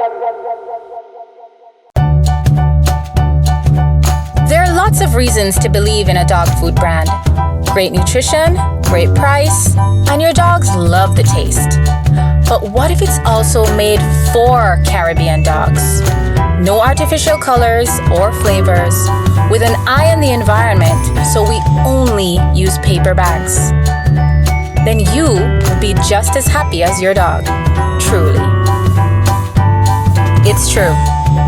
There are lots of reasons to believe in a dog food brand. Great nutrition, great price, and your dogs love the taste. But what if it's also made for Caribbean dogs? No artificial colors or flavors, with an eye on the environment, so we only use paper bags. Then you will be just as happy as your dog, truly. It's true,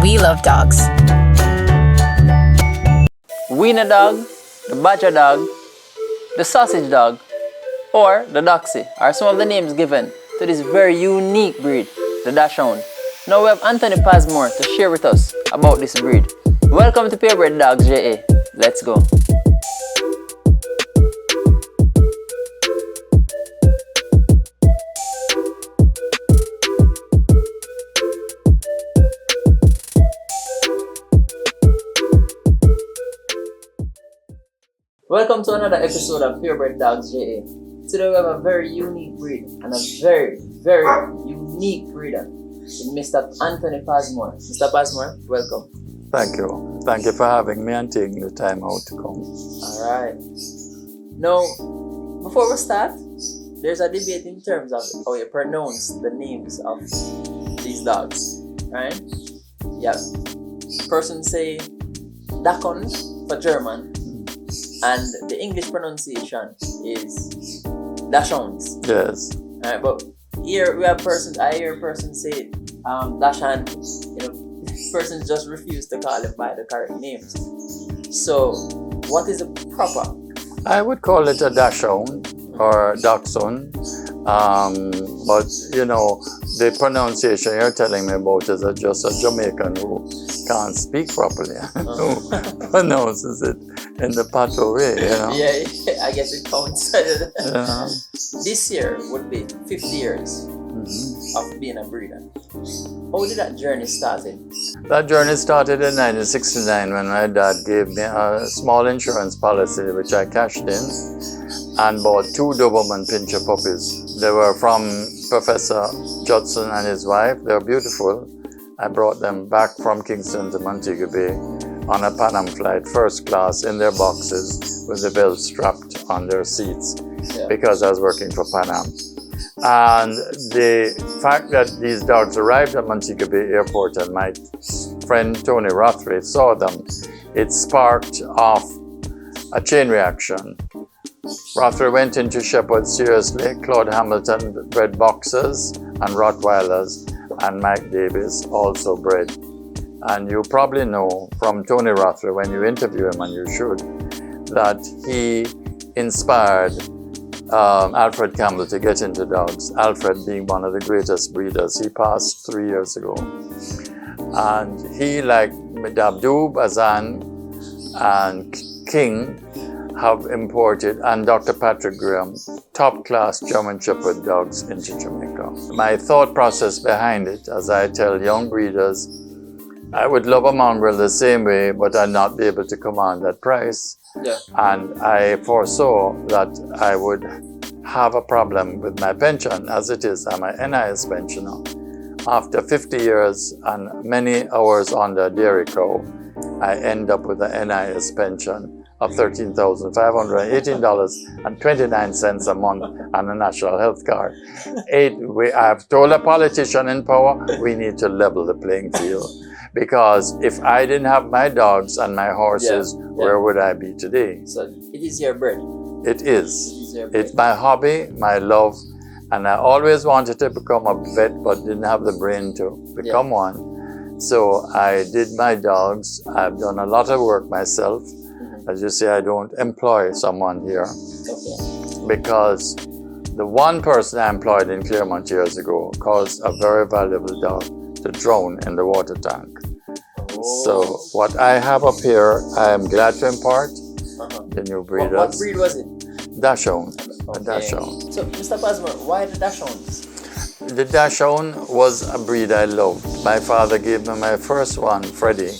we love dogs. Wiener dog, the badger dog, the sausage dog, or the Doxy are some of the names given to this very unique breed, the Dachshund. Now we have Anthony Pasmore to share with us about this breed. Welcome to Purebred Dogs JA. Let's go. Welcome to another episode of Purebred Dogs JA. Today we have a very unique breed and a very unique breeder, Mr. Anthony Pasmore. Mr. Pasmore, welcome. Thank you. Thank you for having me and taking the time out to come. Alright. Now, before we start, there's a debate in terms of how you pronounce the names of these dogs. Right? Yeah. Persons say Dachshund for German, and the English pronunciation is Dachshunds. Yes. Alright, but here we have persons, I hear persons say Dachshund, persons just refuse to call it by the correct names. So, what is the proper? I would call it a Dachshund or Dachshund. But the pronunciation you're telling me about is just a Jamaican who can't speak properly, who pronounces it in the patois way, Yeah, I guess it counts. This year would be 50 years of being a breeder. How did that journey started? That journey started in 1969 when my dad gave me a small insurance policy which I cashed in and bought 2 Doberman Pinscher puppies. They were from Professor Judson and his wife. They were beautiful. I brought them back from Kingston to Montego Bay on a Pan Am flight, first class, in their boxes with the belt strapped on their seats because I was working for Pan Am. And the fact that these dogs arrived at Montego Bay Airport and my friend Tony Rothray saw them, it sparked off a chain reaction. Rothray went into Shepherd seriously. Claude Hamilton bred boxers and Rottweilers, and Mike Davis also bred. And you probably know from Tony Rothray, when you interview him, and you should, that he inspired Alfred Campbell to get into dogs, Alfred being one of the greatest breeders. He passed 3 years ago. And he, like Abdou, Bazan, and King, have imported, and Dr. Patrick Graham, top-class German Shepherd dogs into Jamaica. My thought process behind it, as I tell young breeders, I would love a mongrel the same way, but I'd not be able to command that price. Yeah. And I foresaw that I would have a problem with my pension. As it is, I'm an NIS pensioner. After 50 years and many hours on the dairy cow, I end up with an NIS pension of $13,518.29 a month on a national health card. I've told a politician in power, we need to level the playing field. Because if I didn't have my dogs and my horses, where would I be today? So it is your bread. It is. It's my hobby, my love, and I always wanted to become a vet, but didn't have the brain to become one. So I did my dogs. I've done a lot of work myself. As you say, I don't employ someone here because the one person I employed in Claremont years ago caused a very valuable dog to drown in the water tank. So what I have up here, I am glad to impart the new breeders. What breed was it? Dachshund. Okay. A Dachshund. So, Mr. Pasmore, why the Dachshunds? The Dachshund was a breed I loved. My father gave me my first one, Freddie,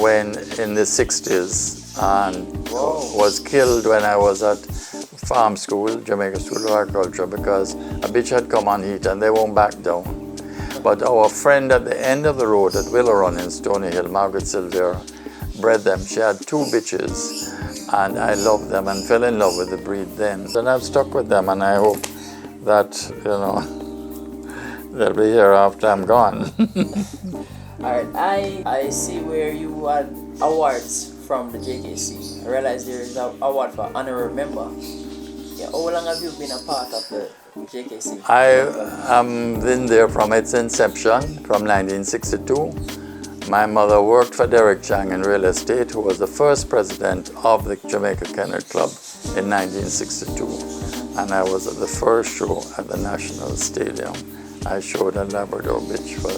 when in the 60s, and was killed when I was at farm school, Jamaica School of Agriculture, because a bitch had come on heat and they won't back down. But our friend at the end of the road at Willow Run in Stony Hill, Margaret Silver, bred them. She had 2 bitches, and I loved them and fell in love with the breed then. And I've stuck with them, and I hope that, they'll be here after I'm gone. Alright, I see where you had awards from the JKC. I realize there is an award for honorary member. Yeah, how long have you been a part of the JKC? I have been there from its inception, from 1962. My mother worked for Derek Chang in real estate, who was the first president of the Jamaica Kennel Club in 1962. And I was at the first show at the National Stadium. I showed a Labrador bitch for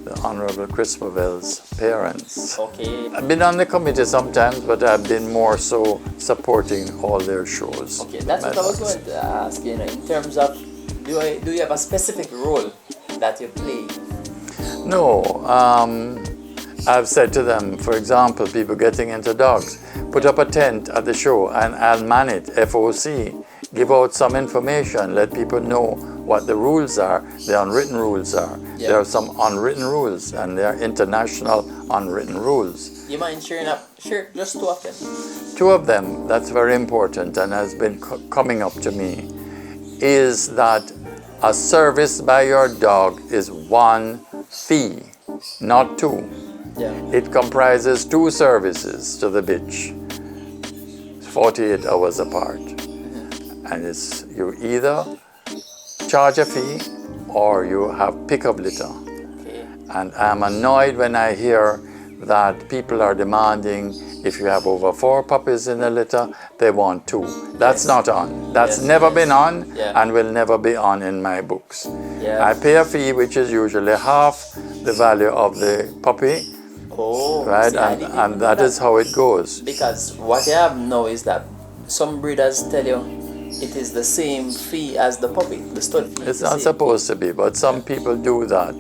the Honorable Chris Movell's parents. Okay. I've been on the committee sometimes, but I've been more so supporting all their shows. Okay, that's what I was going to ask. In terms of, do you have a specific role that you play? No, I've said to them, for example, people getting into dogs, put up a tent at the show and I'll man it, FOC, give out some information, let people know what the rules are, the unwritten rules are. Yeah. There are some unwritten rules, and there are international unwritten rules. You mind sharing up? Sure, just 2 of them. 2 of them, that's very important and has been coming up to me, is that a service by your dog is 1 fee, not 2. Yeah. It comprises 2 services to the bitch, 48 hours apart. And it's you either charge a fee or you have pick-up litter. Okay. And I'm annoyed when I hear that people are demanding if you have over 4 puppies in a litter, they want 2. That's not on. That's never been on and will never be on in my books. Yeah. I pay a fee which is usually half the value of the puppy. Oh, Right, see, and that is how it goes. Because what I have now is that some breeders tell you it is the same fee as the puppy, the stud fee. It's not supposed to be, but some people do that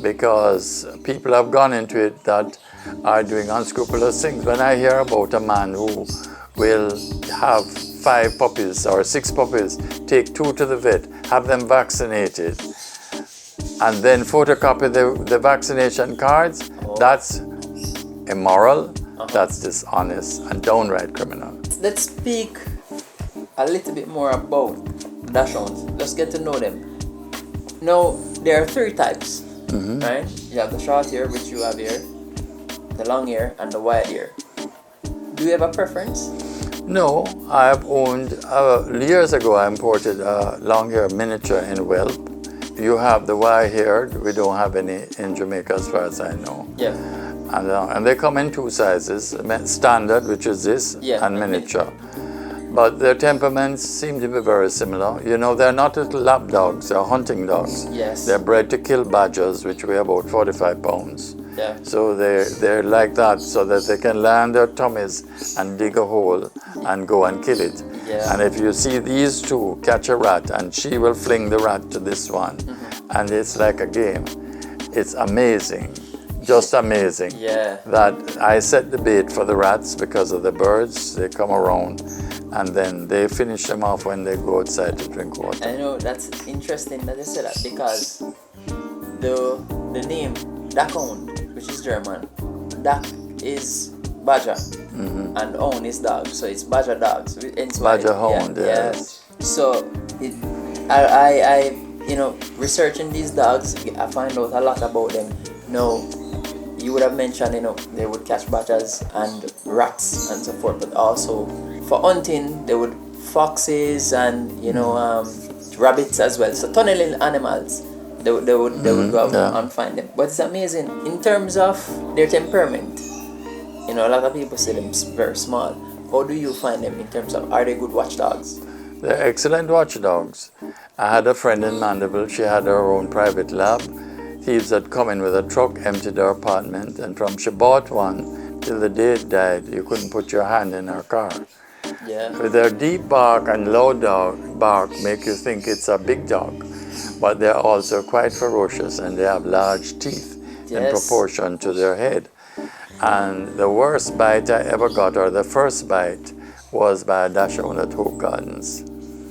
because people have gone into it that are doing unscrupulous things. When I hear about a man who will have 5 puppies or 6 puppies, take 2 to the vet, have them vaccinated, and then photocopy the vaccination cards, that's immoral, that's dishonest, and downright criminal. Let's speak a little bit more about Dachshunds. Let's get to know them. Now, there are 3 types, right? You have the short hair, which you have here, the long hair, and the wide hair. Do you have a preference? No, I've owned, years ago I imported a long hair miniature in whelp. You have the wide-haired, we don't have any in Jamaica as far as I know. Yeah. And they come in 2 sizes, standard, which is this, and miniature. But their temperaments seem to be very similar. They're not little lap dogs, they're hunting dogs. Yes. They're bred to kill badgers, which weigh about 45 pounds. Yeah. So they're like that, so that they can lie on their tummies and dig a hole and go and kill it. Yeah. And if you see these 2 catch a rat, and she will fling the rat to this one, and it's like a game. It's amazing, just amazing. Yeah. That I set the bait for the rats because of the birds. They come around, and then they finish them off when they go outside to drink water. I know that's interesting that you said that because the name Dachshund, which is German, Dach is badger and Hound is dog, so it's badger dogs. Badger hound, yes. So I researching these dogs, I find out a lot about them. Now, you would have mentioned, they would catch badgers and rats and so forth, but also for hunting, they would foxes and rabbits as well. So tunneling animals, they would go out and find them. But it's amazing in terms of their temperament. A lot of people say them very small. How do you find them in terms of, are they good watchdogs? They're excellent watchdogs. I had a friend in Mandeville, she had her own private lab. Thieves had come in with a truck, emptied her apartment, and from she bought one till the day it died, you couldn't put your hand in her car. Yeah. With their deep bark and low bark make you think it's a big dog, but they're also quite ferocious and they have large teeth in proportion to their head. And the worst bite I ever got, or the first bite, was by a Dachshund at Hope Gardens.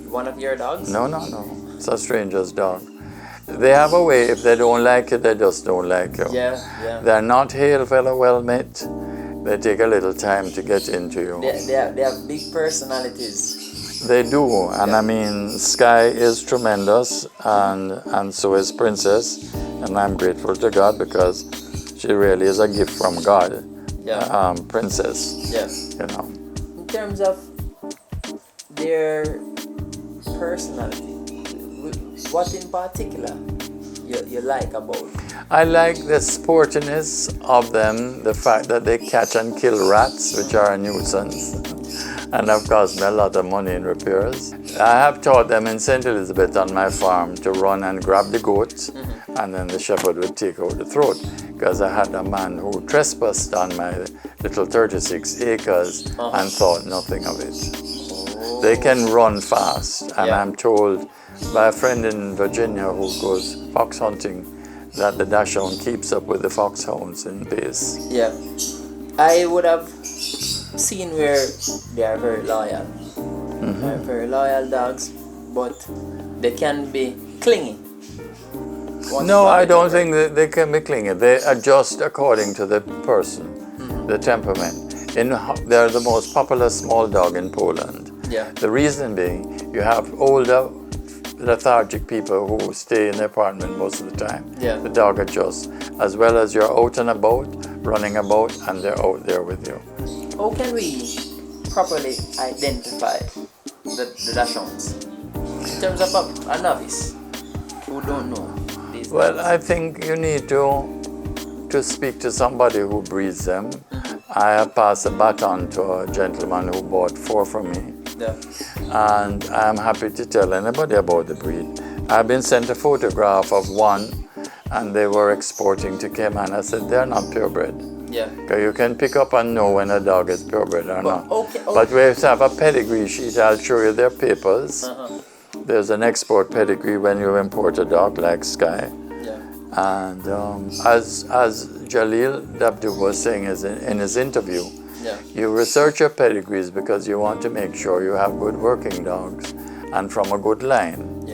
One of your dogs? No. It's a stranger's dog. they have a way, if they don't like you, they just don't like you. Yeah. They're not hail fellow well met. They take a little time to get into you. They have big personalities. They do, and I mean, Sky is tremendous, and so is Princess, and I'm grateful to God because she really is a gift from God. Princess. Yeah. You know. In terms of their personality, what in particular you like about? I like the sportiness of them, the fact that they catch and kill rats, which are a nuisance, and have cost me a lot of money in repairs. I have taught them in St. Elizabeth on my farm to run and grab the goat, and then the shepherd would take out the throat, because I had a man who trespassed on my little 36 acres and thought nothing of it. They can run fast, and I'm told by a friend in Virginia who goes fox hunting that the Dachshund keeps up with the foxhounds in pace. Yeah, I would have seen where they are very loyal. They're very loyal dogs, but they can be clingy. No, I don't think that they can be clingy. They adjust according to the person, the temperament. They're the most popular small dog in Poland. Yeah. The reason being, you have older, lethargic people who stay in the apartment most of the time. Yeah. The dog adjusts, as well as you're out and about, running about, and they're out there with you. How can we properly identify the Dachshunds in terms of a novice who don't know these Well, dogs? I think you need to speak to somebody who breeds them. I have passed a baton to a gentleman who bought 4 from me. Yeah. And I'm happy to tell anybody about the breed. I've been sent a photograph of one, and they were exporting to Cayman. I said, they're not purebred. Yeah. Okay, you can pick up and know when a dog is purebred or not. Okay. But we have a pedigree sheet. I'll show you their papers. There's an export pedigree when you import a dog like Sky. Yeah. And as Jalil Dabdu was saying in his interview, you research your pedigrees because you want to make sure you have good working dogs and from a good line,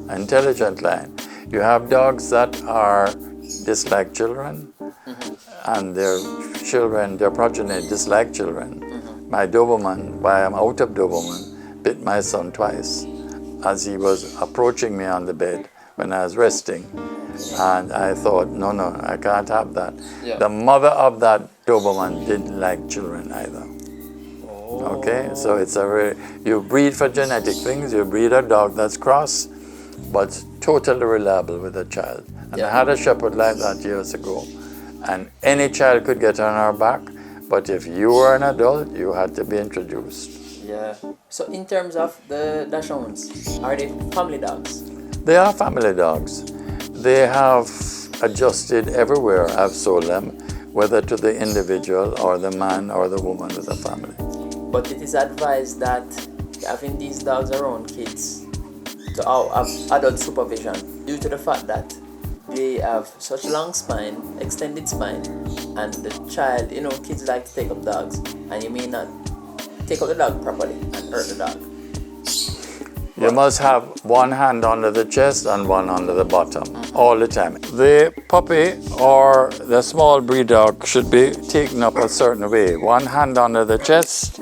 intelligent line. You have dogs that are dislike children, and their progeny dislike children. My Doberman, while I'm out of Doberman, bit my son twice as he was approaching me on the bed when I was resting. And I thought, no, I can't have that. Yeah. The mother of that Doberman didn't like children either. Okay, so it's you breed for genetic things. You breed a dog that's cross, but totally reliable with a child. And I had a shepherd like that years ago. And any child could get on our back, but if you were an adult, you had to be introduced. Yeah. So in terms of the Dachshunds, are they family dogs? They are family dogs. They have adjusted everywhere I've sold them, whether to the individual or the man or the woman with the family. But it is advised that having these dogs around kids to have adult supervision due to the fact that they have such long spine, extended spine, and the child, kids like to take up dogs, and you may not take up the dog properly and hurt the dog. You must have one hand under the chest and one under the bottom all the time. The puppy or the small breed dog should be taken up a certain way. One hand under the chest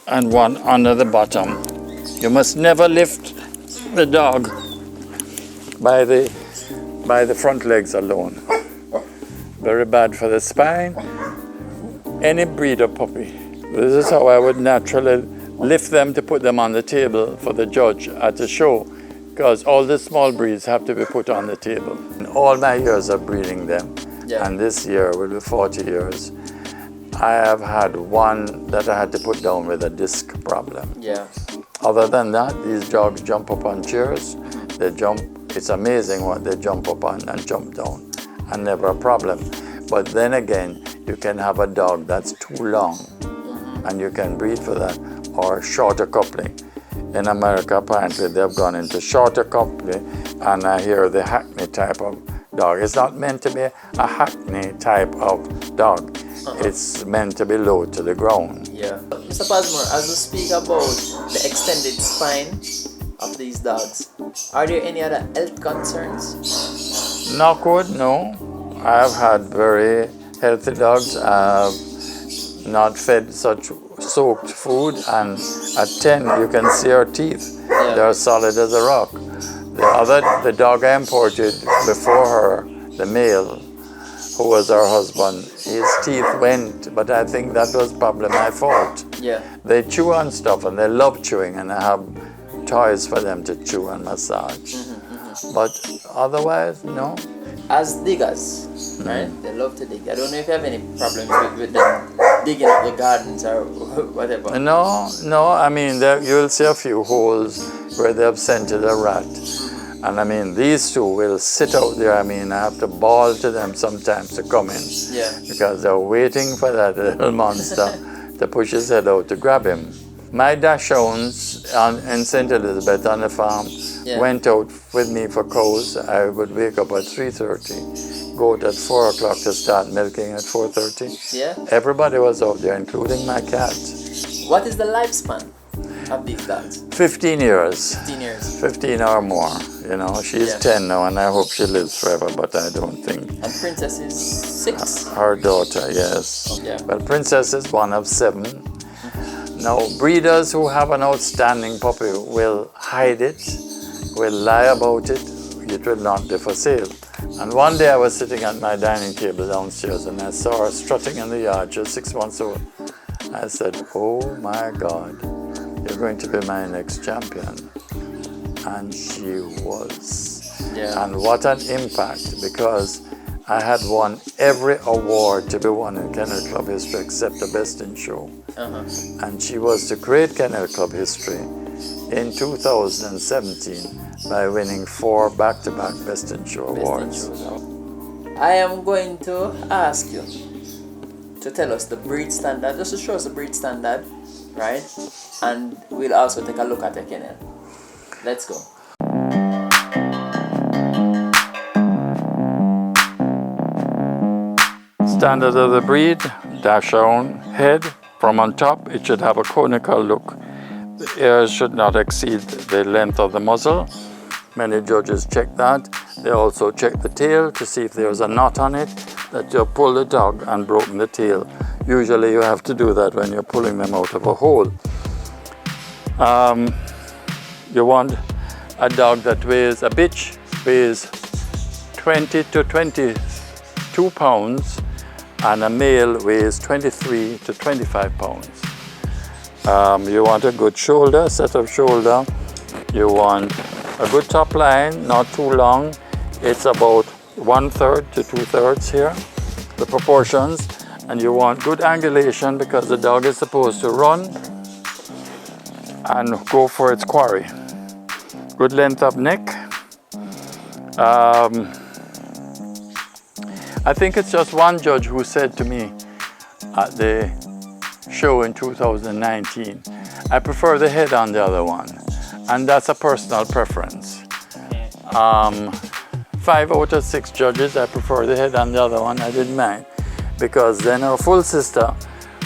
and one under the bottom. You must never lift the dog by the front legs alone. Very bad for the spine. Any breed of puppy. This is how I would naturally lift them to put them on the table for the judge at the show, because all the small breeds have to be put on the table. In all my years of breeding them, and this year will be 40 years, I have had one that I had to put down with a disc problem. Yeah. Other than that, these dogs jump up on chairs, they jump, it's amazing what they jump up on and jump down, and never a problem. But then again, you can have a dog that's too long, and you can breed for that, or shorter coupling. In America, apparently, they've gone into shorter coupling, and I hear the Hackney type of dog. It's not meant to be a Hackney type of dog. It's meant to be low to the ground. Yeah. Mr. Pasmore, as we speak about the extended spine of these dogs, Are there any other health concerns? Knockwood, no. I've had very healthy dogs. I've not fed such soaked food, and at 10 you can see her teeth. Yeah. They're solid as a rock. The dog I imported before her, the male, who was her husband, his teeth went, but I think that was probably my fault. Yeah. They chew on stuff and they love chewing, and I have toys for them to chew and massage. But otherwise, no. As diggers, right? They love to dig. I don't know if you have any problems with them digging up the gardens or whatever. No, I mean, you'll see a few holes where they have scented a rat. And I mean, these two will sit out there. I mean, I have to bawl to them sometimes to come in. Yeah. Because they're waiting for that little monster to push his head out to grab him. My Dachshunds in St. Elizabeth on the farm went out with me for cows. I would wake up at 3:30, go out at 4 o'clock to start milking at 4:30. Yeah. Everybody was out there, including my cat. What is the lifespan of these dogs? 15 years. 15 years. 15 or more. You know, she's 10 now, and I hope she lives forever, but I don't think. And Princess is 6. Her daughter, yes. Yeah. Well, Princess is one of 7. Now, breeders who have an outstanding puppy will hide it, will lie about it. It will not be for sale. And one day I was sitting at my dining table downstairs and I saw her strutting in the yard, just 6 months old. I said, oh my God, you're going to be my next champion. And she was. Yeah. And what an impact, because I had won every award to be won in Kennel Club history except the Best in Show. And she was to create Kennel Club history in 2017 by winning 4 back-to-back Best in Show awards. I am going to ask you to tell us the breed standard, just to show us the breed standard, right? And we'll also take a look at the kennel. Let's go. Standard of the breed, Dachshund head. From on top, it should have a conical look. The ears should not exceed the length of the muzzle. Many judges check that. They also check the tail to see if there's a knot on it, that you pull the dog and broken the tail. Usually you have to do that when you're pulling them out of a hole. You want a dog that weighs, a bitch weighs 20 to 22 pounds, and a male weighs 23 to 25 pounds. You want a good shoulder, set of shoulder. You want a good top line, not too long. It's about 1/3 to 2/3 here, the proportions. And you want good angulation because the dog is supposed to run and go for its quarry. Good length of neck. I think it's just one judge who said to me at the show in 2019, I prefer the head on the other one. And that's a personal preference. 5 out of 6 judges, I prefer the head on the other one. I didn't mind. Because then her full sister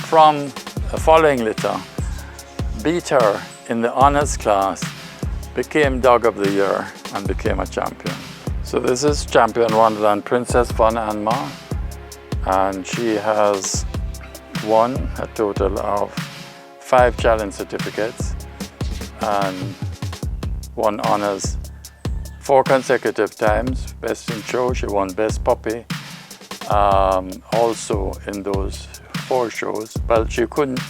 from the following litter beat her in the honors class, became Dog of the Year, and became a champion. So this is Champion Wonderland Princess von Anmar, and she has won a total of 5 challenge certificates and won honors 4 consecutive times. Best in Show, she won Best Puppy also in those 4 shows. Well, she couldn't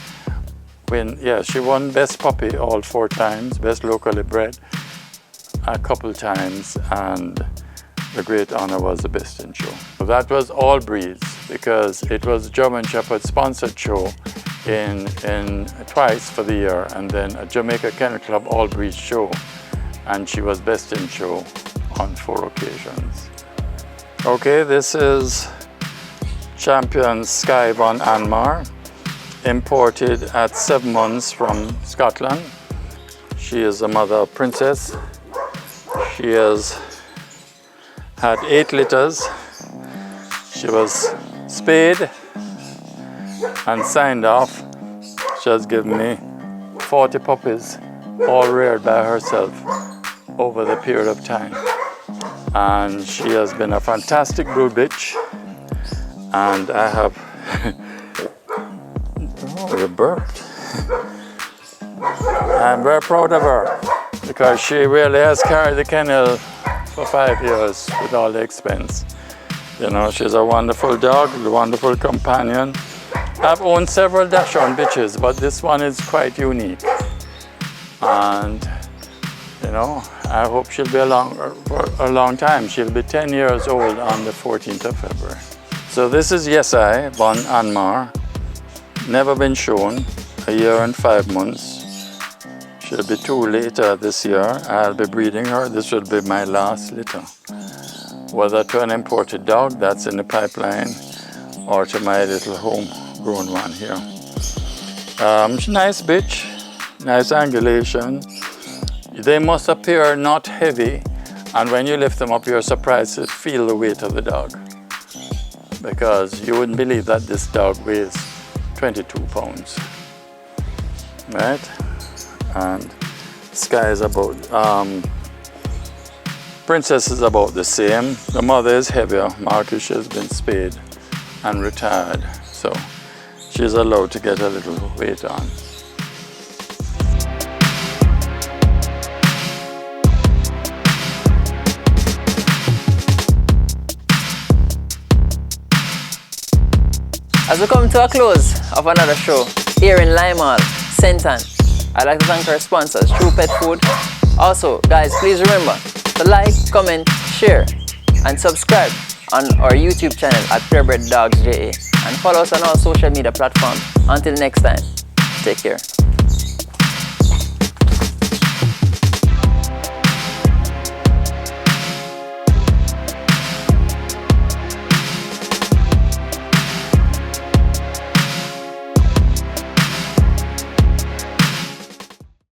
win, she won Best Puppy all 4 times, Best Locally Bred a couple times, and the great honor was the Best in Show. So that was all breeds, because it was a German Shepherd sponsored show in twice for the year, and then a Jamaica Kennel Club all breeds show, and she was Best in Show on 4 occasions. Okay, this is Champion Skye von Anmar, imported at 7 months from Scotland. She is the mother of Princess. She has had 8 litters. She was spayed and signed off. She has given me 40 puppies, all reared by herself. over the period of time. And she has been a fantastic brood bitch. And I have, oh, you burped. I'm very proud of her because she really has carried the kennel for 5 years with all the expense. You know, she's a wonderful dog, a wonderful companion. I've owned several Dachshund bitches, but this one is quite unique. And, you know, I hope she'll be along for a long time. She'll be 10 years old on the 14th of February. So this is Yesai von Anmar. Never been shown, 1 year and 5 months. She'll be 2 later this year. I'll be breeding her. This will be my last litter. Whether to an imported dog that's in the pipeline or to my little homegrown one here. Nice bitch, nice angulation. They must appear not heavy, and when you lift them up, you're surprised to feel the weight of the dog. Because you wouldn't believe that this dog weighs 22 pounds. Right? And Sky is about, Princess is about the same. The mother is heavier. Marcus has been spayed and retired. So she's allowed to get a little weight on. As we come to a close of another show here in Limal, Senton, I'd like to thank our sponsors, True Pet Food. Also, guys, please remember to like, comment, share, and subscribe on our YouTube channel at Purebred Dogs JA. And follow us on all social media platforms. Until next time, take care.